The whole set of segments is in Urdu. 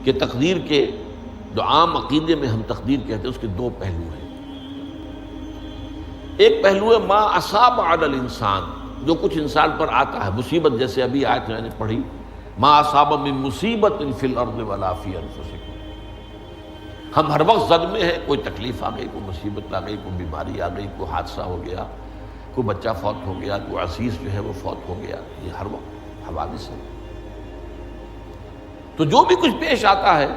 کہ تقدیر کے جو عام عقیدے میں ہم تقدیر کہتے ہیں اس کے دو پہلو ہیں۔ ایک پہلو ہے ما اصاب علی الانسان، جو کچھ انسان پر آتا ہے مصیبت، جیسے ابھی آیت میں نے پڑھی ما اصاب من مصیبت فی الارض ولا فی انفسکم۔ ہم ہر وقت زد میں ہیں، کوئی تکلیف آ گئی، کوئی مصیبت آ گئی، کوئی بیماری آ گئی، کوئی حادثہ ہو گیا، کوئی بچہ فوت ہو گیا، کوئی عزیز جو ہے وہ فوت ہو گیا، یہ ہر وقت حوادث ہے۔ تو جو بھی کچھ پیش آتا ہے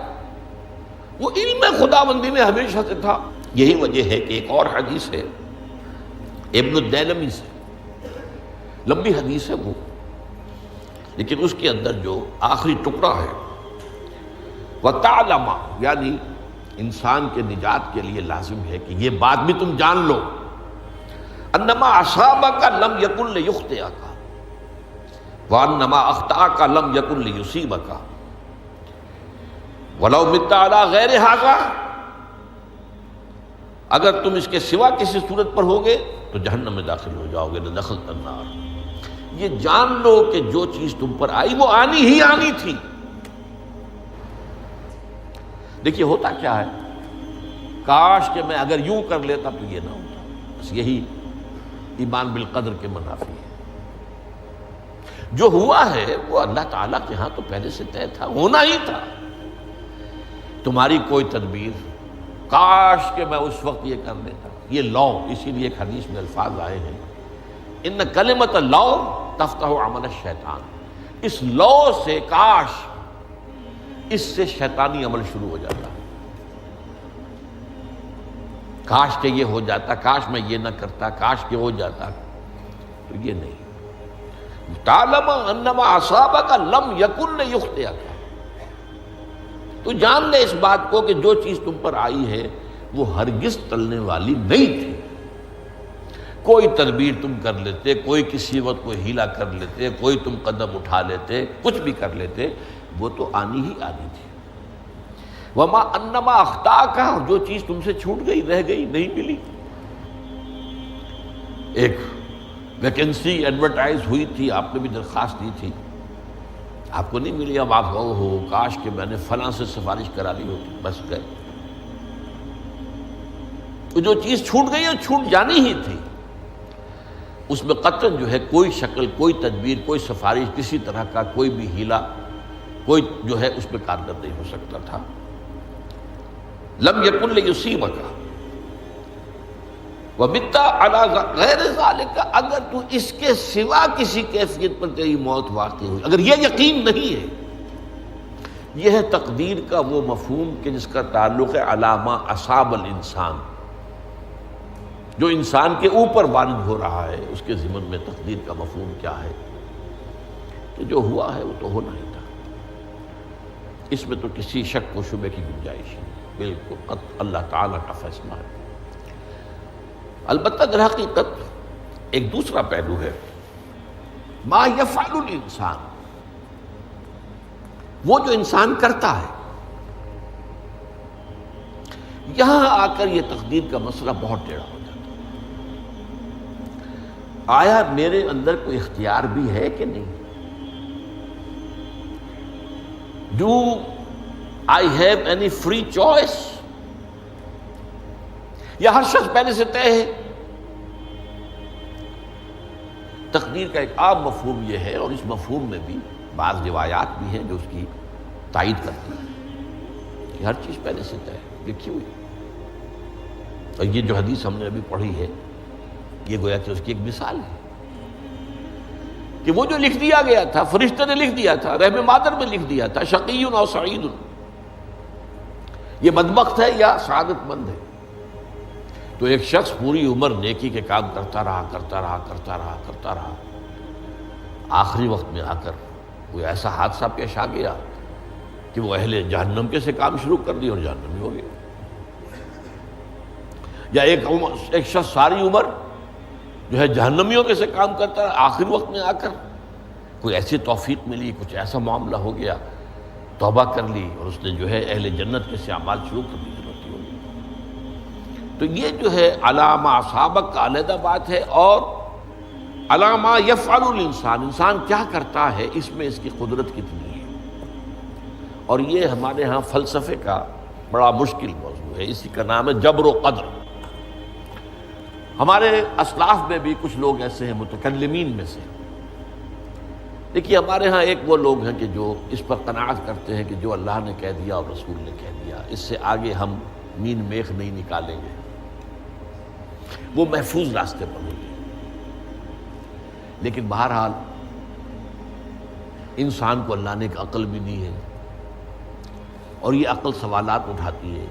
وہ علم خداوندی میں ہمیشہ سے تھا۔ یہی وجہ ہے کہ ایک اور حدیث ہے ابن الدیلمی سے، لمبی حدیث ہے وہ، لیکن اس کے اندر جو آخری ٹکڑا ہے وَتَعْلَمَ، یعنی انسان کے نجات کے لیے لازم ہے کہ یہ بات بھی تم جان لو انما اصابک لم یکن لیخطئک وانما اخطأک لم یکن لیصیبک ولو مت علی غیر ھذا، اگر تم اس کے سوا کسی صورت پر ہوگے تو جہنم میں داخل ہو جاؤ گے، لدخلت النار۔ یہ جان لو کہ جو چیز تم پر آئی وہ آنی ہی آنی تھی۔ دیکھیے ہوتا کیا ہے، کاش کہ میں اگر یوں کر لیتا تو یہ نہ ہوتا، بس یہی ایمان بالقدر کے منافی ہے۔ جو ہوا ہے وہ اللہ تعالیٰ کے ہاں تو پہلے سے طے تھا، ہونا ہی تھا۔ تمہاری کوئی تدبیر، کاش کہ میں اس وقت یہ کر لیتا، یہ لو، اسی لیے ایک حدیث میں الفاظ آئے ہیں ان کلمۃ لو تفتح عمل الشیطان، اس لو سے، کاش، اس سے شیطانی عمل شروع ہو جاتا ہے۔ کاش کہ یہ ہو جاتا، کاش میں یہ نہ کرتا، کاش کہ ہو جاتا، تو یہ نہیں۔ تعلم انما اصابک لم یکن لیخطئک، تو جان لے اس بات کو کہ جو چیز تم پر آئی ہے وہ ہرگز ٹلنے والی نہیں تھی۔ کوئی تدبیر تم کر لیتے، کوئی کسی وقت کوئی ہیلا کر لیتے، کوئی تم قدم اٹھا لیتے، کچھ بھی کر لیتے، وہ تو آنی ہی آنی تھی۔ وما انما اخطاک، جو چیز تم سے چھوٹ گئی، رہ گئی، نہیں ملی۔ ایک ویکنسی ایڈورٹائز ہوئی تھی، آپ نے بھی درخواست دی تھی، آپ کو نہیں ملی، اب آپ ہو کاش کہ میں نے فلاں سے سفارش کرا لی ہوتی، بس گئے۔ تو جو چیز چھوٹ گئی وہ چھوٹ جانی ہی تھی، اس میں قطعاً جو ہے کوئی شکل، کوئی تدبیر، کوئی سفارش، کسی طرح کا کوئی بھی ہیلا، کوئی جو ہے اس پہ کارگر نہیں ہو سکتا تھا۔ لم یکن لیصیبک ومت علی غیر ذالک، اگر تو اس کے سوا کسی کیفیت پر تیری موت واقع ہوئی، اگر یہ یقین نہیں ہے، یہ ہے تقدیر کا وہ مفہوم کہ جس کا تعلق ہے علی ما اصاب الانسان، جو انسان کے اوپر وارد ہو رہا ہے، اس کے ضمن میں تقدیر کا مفہوم کیا ہے کہ جو ہوا ہے وہ تو ہونا ہی تھا، اس میں تو کسی شک و شبے کی گنجائش نہیں، بالکل قطع اللہ تعالیٰ کا فیصلہ ہے۔ البتہ در حقیقت ایک دوسرا پہلو ہے، ما یفعل الانسان، وہ جو انسان کرتا ہے۔ یہاں آ کر یہ تقدیر کا مسئلہ بہت ٹیڑھا ہو جاتا ہے۔ آیا میرے اندر کوئی اختیار بھی ہے کہ نہیں؟ Do I have any free choice؟ یا ہر شخص پہلے سے طے ہے؟ تقدیر کا ایک عام مفہوم یہ ہے، اور اس مفہوم میں بھی بعض روایات بھی ہیں جو اس کی تائید کرتی ہیں کہ ہر چیز پہلے سے طے ہے، لکھی ہوئی۔ اور یہ جو حدیث ہم نے ابھی پڑھی ہے، یہ گویا کہ اس کی ایک مثال ہے کہ وہ جو لکھ دیا گیا تھا، فرشتے نے لکھ دیا تھا، رحم مادر میں لکھ دیا تھا، شقی اور سعید، یہ بدبخت ہے یا سعادت مند ہے۔ تو ایک شخص پوری عمر نیکی کے کام کرتا رہا، آخری وقت میں آ کر کوئی ایسا حادثہ پیش آ گیا کہ وہ اہل جہنم کے سے کام شروع کر دیا اور جہنمی ہو گیا۔ یا ایک شخص ساری عمر جو ہے جہنمیوں کے سے کام کرتا رہا، آخری وقت میں آ کر کوئی ایسی توفیق ملی، کچھ ایسا معاملہ ہو گیا، توبہ کر لی اور اس نے جو ہے اہل جنت کے سے اعمال شروع کر دی۔ تو یہ جو ہے علامہ اصابک کا علیحدہ بات ہے، اور علامہ یفعل الانسان، انسان کیا کرتا ہے، اس میں اس کی قدرت کتنی ہے، اور یہ ہمارے ہاں فلسفے کا بڑا مشکل موضوع ہے، اسی کا نام ہے جبر و قدر۔ ہمارے اسلاف میں بھی کچھ لوگ ایسے ہیں متکلمین میں سے، دیکھیے ہمارے ہاں ایک وہ لوگ ہیں کہ جو اس پر قناعت کرتے ہیں کہ جو اللہ نے کہہ دیا اور رسول نے کہہ دیا، اس سے آگے ہم مین میخ نہیں نکالیں گے، وہ محفوظ راستے پر ہوتے ہیں۔ لیکن بہرحال انسان کو اللہ نے ایک عقل بھی دی ہے، اور یہ عقل سوالات اٹھاتی ہے،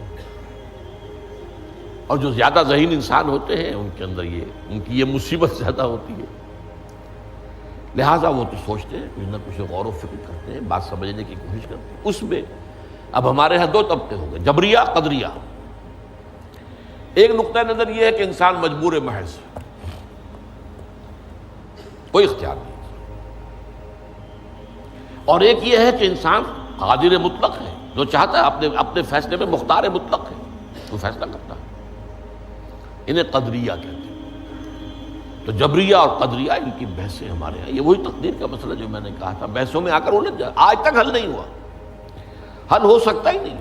اور جو زیادہ ذہین انسان ہوتے ہیں ان کے اندر ان کی یہ مصیبت زیادہ ہوتی ہے، لہٰذا وہ تو سوچتے ہیں، کچھ نہ کچھ غور و فکر کرتے ہیں، بات سمجھنے کی کوشش کرتے ہیں۔ اس میں اب ہمارے ہاں دو طبقے ہو گئے، جبریہ قدریہ۔ ایک نقطہ نظر یہ ہے کہ انسان مجبور محض، کوئی اختیار نہیں، اور ایک یہ ہے کہ انسان قادر مطلق ہے، جو چاہتا ہے اپنے فیصلے میں مختار مطلق ہے، وہ فیصلہ کرتا ہے۔ انہیں قدریہ کہتے ہیں۔ تو جبریہ اور قدریہ ان کی بحثیں ہمارے یہاں، یہ وہی تقدیر کا مسئلہ جو میں نے کہا تھا، بحثوں میں آ کر الجھ جائے، آج تک حل نہیں ہوا، حل ہو سکتا ہی نہیں۔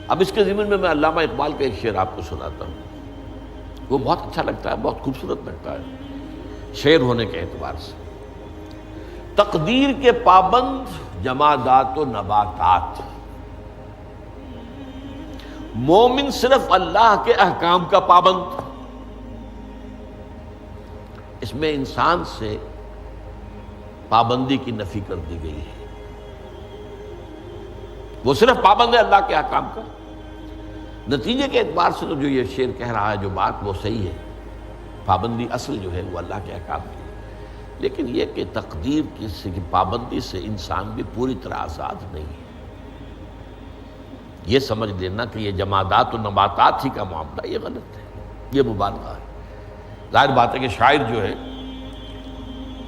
اب اس کے ضمن میں علامہ اقبال کا ایک شعر آپ کو سناتا ہوں، وہ بہت اچھا لگتا ہے، بہت خوبصورت لگتا ہے شعر ہونے کے اعتبار سے۔ تقدیر کے پابند جمادات و نباتات، مومن صرف اللہ کے احکام کا پابند۔ اس میں انسان سے پابندی کی نفی کر دی گئی ہے، وہ صرف پابند ہے اللہ کے احکام کا۔ نتیجے کے اعتبار سے تو جو یہ شعر کہہ رہا ہے، جو بات وہ صحیح ہے، پابندی اصل جو ہے وہ اللہ کے احکام کی ہے، لیکن یہ کہ تقدیر کی پابندی سے انسان بھی پوری طرح آزاد نہیں ہے۔ یہ سمجھ لینا کہ یہ جمادات و نباتات ہی کا معاملہ، یہ غلط ہے، یہ مبالغہ ہے۔ ظاہر بات ہے کہ شاعر جو ہے،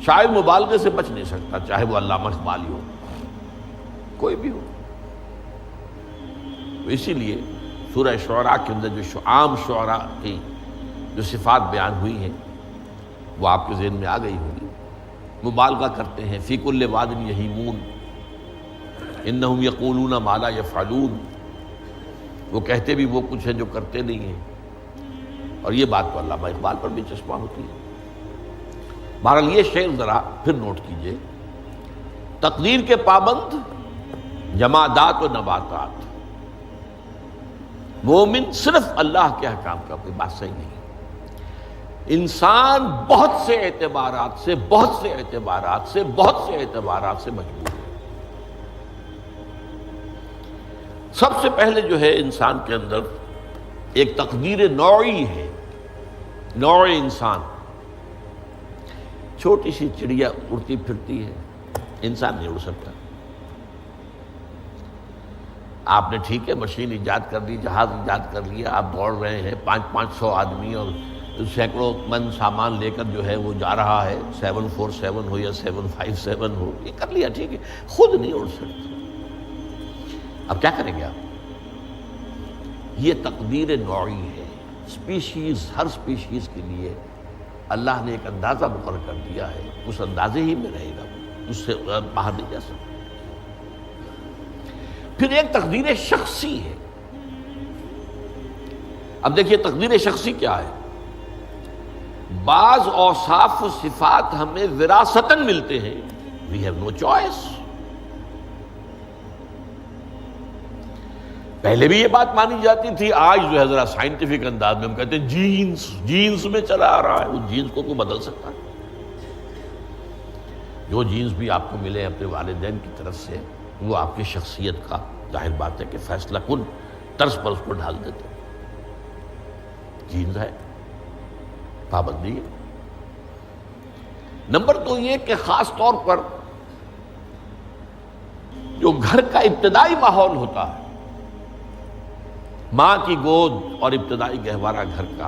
شاعر مبالغے سے بچ نہیں سکتا، چاہے وہ علامہ اقبال ہو، کوئی بھی ہو۔ تو اسی لیے سورہ شعراء کے اندر جو عام شعراء کی جو صفات بیان ہوئی ہیں وہ آپ کے ذہن میں آ گئی ہوگی۔ مبالغہ کرتے ہیں، فی کل واد یہیمون انہم یقولون ما لا یفعلون، وہ کہتے بھی وہ کچھ ہے جو کرتے نہیں ہیں، اور یہ بات تو علامہ اقبال پر بھی چشمہ ہوتی ہے۔ بہرحال یہ شعر ذرا پھر نوٹ کیجئے، تقدیر کے پابند جمادات و نباتات، مومن صرف اللہ کے احکام کا، کوئی بات صحیح نہیں۔ انسان بہت سے اعتبارات سے مجبور ہے۔ سب سے پہلے جو ہے انسان کے اندر ایک تقدیر نوعی ہے، نوع انسان۔ چھوٹی سی چڑیا اڑتی پھرتی ہے، انسان نہیں اڑ سکتا۔ آپ نے ٹھیک ہے مشین ایجاد کر لی، جہاز ایجاد کر لیا، آپ دوڑ رہے ہیں، 500 آدمی اور سینکڑوں من سامان لے کر جو ہے وہ جا رہا ہے، 747 ہو یا 757 ہو، یہ کر لیا ٹھیک ہے، خود نہیں اڑ سکتا۔ اب کیا کریں گے آپ؟ یہ تقدیر نوعی ہے، سپیشیز، ہر سپیشیز کے لیے اللہ نے ایک اندازہ مقرر کر دیا ہے، اس اندازے ہی میں رہے گا، اس سے باہر نہیں جا سکتا۔ پھر ایک تقدیر شخصی ہے۔ اب دیکھیے تقدیر شخصی کیا ہے؟ بعض اوصاف و صفات ہمیں وراثتاً ملتے ہیں، we have no choice۔ پہلے بھی یہ بات مانی جاتی تھی، آج جو ہے ذرا سائنٹیفک انداز میں ہم کہتے ہیں جینز میں چلا آ رہا ہے، وہ جینز کو کوئی بدل سکتا ہے؟ جو جینز بھی آپ کو ملے اپنے والدین کی طرف سے، وہ آپ کی شخصیت کا ظاہر بات ہے کہ فیصلہ کن طرز پر اس کو ڈھال دیتے ہیں۔ جینز ہے، پابندی ہے۔ نمبر 2 یہ کہ خاص طور پر جو گھر کا ابتدائی ماحول ہوتا ہے، ماں کی گود اور ابتدائی گہوارہ گھر کا،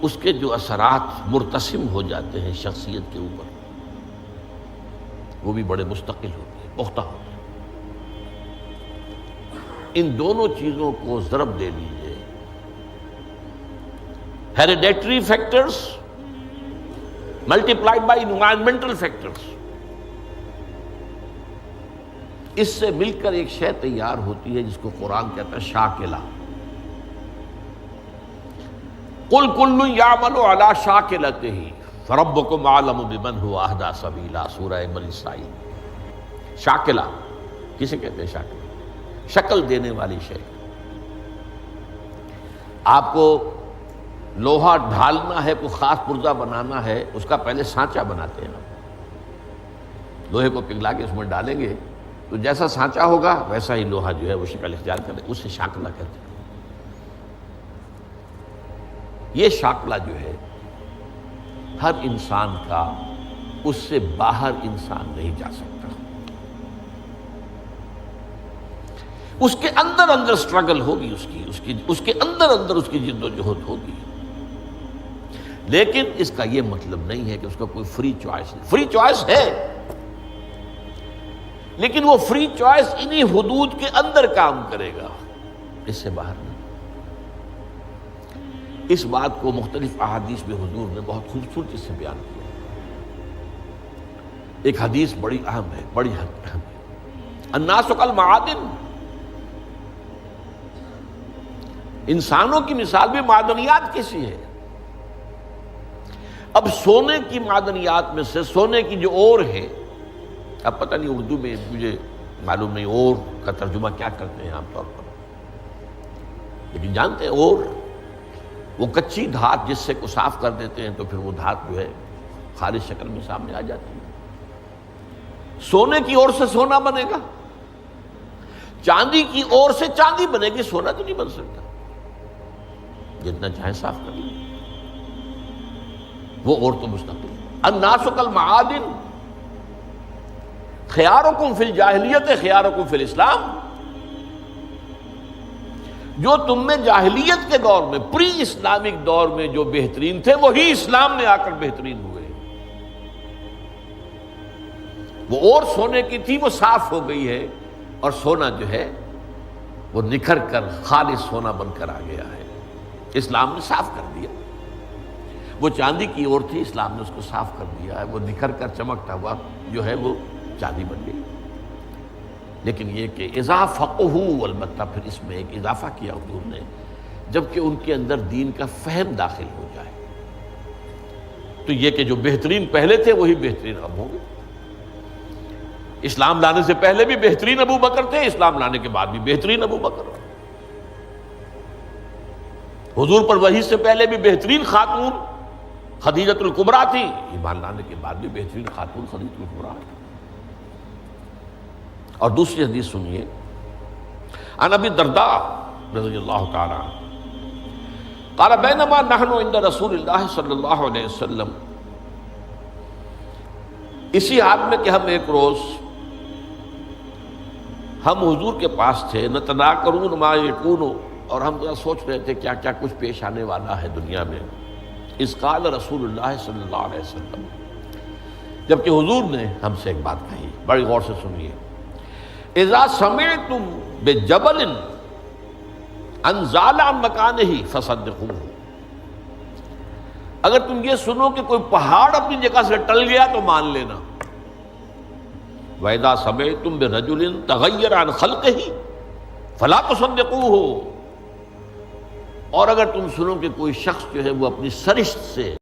اس کے جو اثرات مرتسم ہو جاتے ہیں شخصیت کے اوپر، وہ بھی بڑے مستقل ہوتے ہیں، پختہ ہوتے ہیں۔ ان دونوں چیزوں کو ضرب دے لیجئے، hereditary factors multiplied by environmental factors, اس سے مل کر ایک شے تیار ہوتی ہے جس کو قرآن کہتا ہے شاکلہ۔ قل کل یعمل علی شاکلتہ فربکم اعلم بمن هو اہدی سبیلا، سورہ بنی اسرائیل۔ شاکلہ کسے کہتے ہیں؟ شاکلہ شکل دینے والی شے۔ آپ کو لوہا ڈھالنا ہے، کوئی خاص پرزہ بنانا ہے، اس کا پہلے سانچہ بناتے ہیں۔ لوہے کو پگھلا کے اس میں ڈالیں گے تو جیسا سانچہ ہوگا ویسا ہی لوہا جو ہے وہ شکل اختیار کرے، اسے شاکلہ کہتے ہیں۔ یہ شاکلہ جو ہے ہر انسان کا، اس سے باہر انسان نہیں جا سکتا۔ اس کے اندر اندر سٹرگل ہوگی، اس کے اندر اندر اس کی جد و جہد ہوگی، لیکن اس کا یہ مطلب نہیں ہے کہ اس کا کوئی فری چوائس نہیں۔ فری چوائس ہے، لیکن وہ فری چوائس انہی حدود کے اندر کام کرے گا، اس سے باہر نہیں۔ اس بات کو مختلف احادیث میں حضور نے بہت خوبصورتی سے بیان کیا۔ ایک حدیث بڑی اہم ہے، بڑی اہم ہے۔ الناس کالمعادن، انسانوں کی مثال بھی معدنیات کی سی ہے۔ اب سونے کی معدنیات میں سے سونے کی جو اور ہے، اب پتہ نہیں اردو میں مجھے معلوم نہیں اور کا ترجمہ کیا کرتے ہیں عام طور پر، لیکن جانتے ہیں اور وہ کچی دھات جس سے کو صاف کر دیتے ہیں تو پھر وہ دھات جو ہے خالص شکل میں سامنے آ جاتی ہے۔ سونے کی اور سے سونا بنے گا، چاندی کی اور سے چاندی بنے گی، سونا تو نہیں بن سکتا، جتنا چاہے صاف کر لیں، وہ اور تو مستقل۔ الناس کالمعادن خیارکم فی الجاہلیت خیارکم فی الاسلام، جو تم میں جاہلیت کے دور میں، پری اسلامک دور میں جو بہترین تھے، وہی اسلام میں آ کر بہترین ہوئے۔ وہ اور سونے کی تھی، وہ صاف ہو گئی ہے، اور سونا جو ہے وہ نکھر کر خالص سونا بن کر آ گیا ہے، اسلام نے صاف کر دیا۔ وہ چاندی کی اور تھی، اسلام نے اس کو صاف کر دیا ہے، وہ نکھر کر چمکتا ہوا جو ہے وہ چاندی بن گئی۔ لیکن یہ کہ اذا فقہوا، البتہ پھر اس میں ایک اضافہ کیا حضور نے، جبکہ ان کے اندر دین کا فہم داخل ہو جائے، تو یہ کہ جو بہترین پہلے تھے وہی بہترین اب ہوں گے۔ اسلام لانے سے پہلے بھی بہترین ابو بکر تھے، اسلام لانے کے بعد بھی بہترین ابو بکر۔ حضور پر وحی سے پہلے بھی بہترین خاتون خدیجۃ الکبریٰ تھی، ایمان لانے کے بعد بھی بہترین خاتون خدیجۃ الکبریٰ تھی۔ اور دوسری حدیث سنیے، عن ابی الدرداء رضی اللہ تعالی عنہ قال بینما نحن عند رسول اللہ صلی اللہ علیہ وسلم، اسی حال میں کہ ہم ایک روز ہم حضور کے پاس تھے، نتناکرون ما یکون، اور ہم ذرا سوچ رہے تھے کیا کیا کچھ پیش آنے والا ہے دنیا میں۔ اذ قال رسول اللہ صلی اللہ علیہ وسلم، جبکہ حضور نے ہم سے ایک بات کہی، بڑی غور سے سنیے، اذا سمعتم بجبل انزال عن مکانہ فصدقوہ، اگر تم یہ سنو کہ کوئی پہاڑ اپنی جگہ سے ٹل گیا تو مان لینا۔ وَإِذَا سَمِعْتُمْ بِرَجُلٍ تَغَيَّرَ عَنْ خَلْقِهِ فَلَا تُصَدِّقُوهُ، اور اگر تم سنو کہ کوئی شخص جو ہے وہ اپنی سرشت سے